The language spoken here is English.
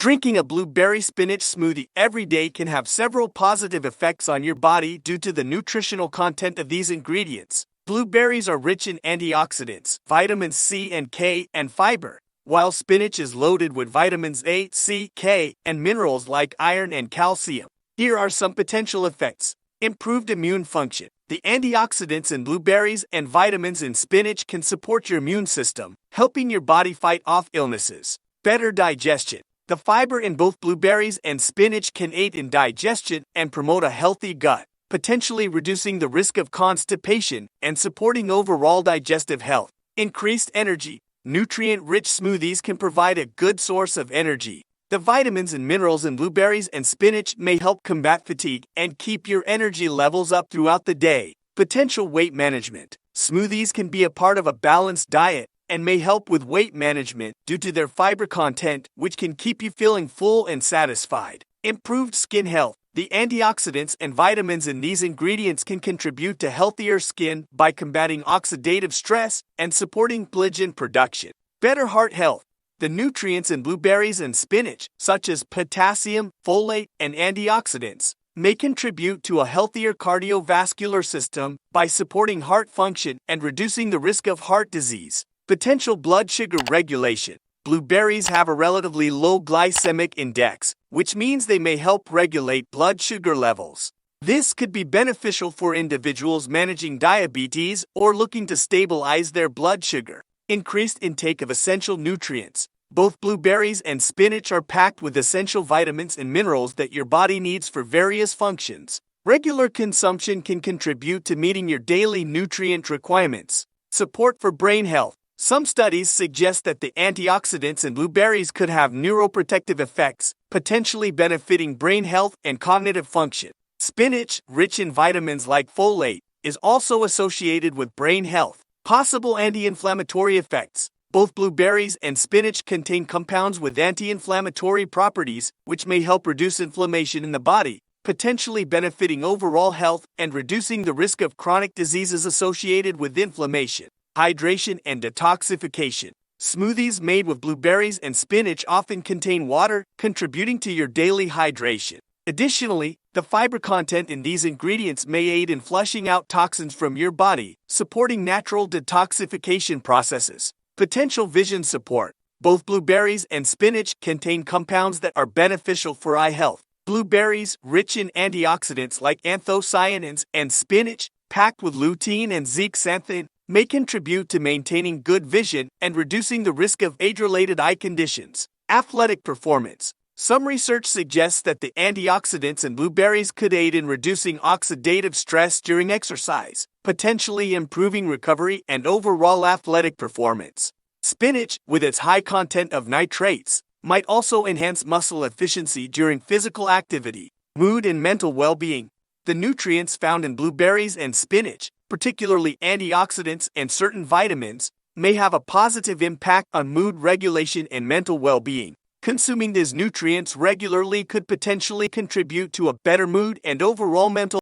Drinking a blueberry spinach smoothie every day can have several positive effects on your body due to the nutritional content of these ingredients. Blueberries are rich in antioxidants, vitamins C and K, and fiber, while spinach is loaded with vitamins A, C, K, and minerals like iron and calcium. Here are some potential effects. Improved immune function. The antioxidants in blueberries and vitamins in spinach can support your immune system, helping your body fight off illnesses. Better digestion. The fiber in both blueberries and spinach can aid in digestion and promote a healthy gut, potentially reducing the risk of constipation and supporting overall digestive health. Increased energy. Nutrient-rich smoothies can provide a good source of energy. The vitamins and minerals in blueberries and spinach may help combat fatigue and keep your energy levels up throughout the day. Potential weight management. Smoothies can be a part of a balanced diet and may help with weight management due to their fiber content, which can keep you feeling full and satisfied. Improved skin health. The antioxidants and vitamins in these ingredients can contribute to healthier skin by combating oxidative stress and supporting collagen production. Better heart health. The nutrients in blueberries and spinach, such as potassium, folate, and antioxidants, may contribute to a healthier cardiovascular system by supporting heart function and reducing the risk of heart disease. Potential blood sugar regulation. Blueberries have a relatively low glycemic index, which means they may help regulate blood sugar levels. This could be beneficial for individuals managing diabetes or looking to stabilize their blood sugar. Increased intake of essential nutrients. Both blueberries and spinach are packed with essential vitamins and minerals that your body needs for various functions. Regular consumption can contribute to meeting your daily nutrient requirements. Support for brain health. Some studies suggest that the antioxidants in blueberries could have neuroprotective effects, potentially benefiting brain health and cognitive function. Spinach, rich in vitamins like folate, is also associated with brain health. Possible anti-inflammatory effects. Both blueberries and spinach contain compounds with anti-inflammatory properties, which may help reduce inflammation in the body, potentially benefiting overall health and reducing the risk of chronic diseases associated with inflammation. Hydration and detoxification. Smoothies made with blueberries and spinach often contain water, contributing to your daily hydration. Additionally, the fiber content in these ingredients may aid in flushing out toxins from your body, supporting natural detoxification processes. Potential vision support. Both blueberries and spinach contain compounds that are beneficial for eye health. Blueberries, rich in antioxidants like anthocyanins, and spinach, packed with lutein and zeaxanthin, may contribute to maintaining good vision and reducing the risk of age-related eye conditions. Athletic performance. Some research suggests that the antioxidants in blueberries could aid in reducing oxidative stress during exercise, potentially improving recovery and overall athletic performance. Spinach, with its high content of nitrates, might also enhance muscle efficiency during physical activity. Mood and mental well-being. The nutrients found in blueberries and spinach, particularly antioxidants and certain vitamins, may have a positive impact on mood regulation and mental well-being. Consuming these nutrients regularly could potentially contribute to a better mood and overall mental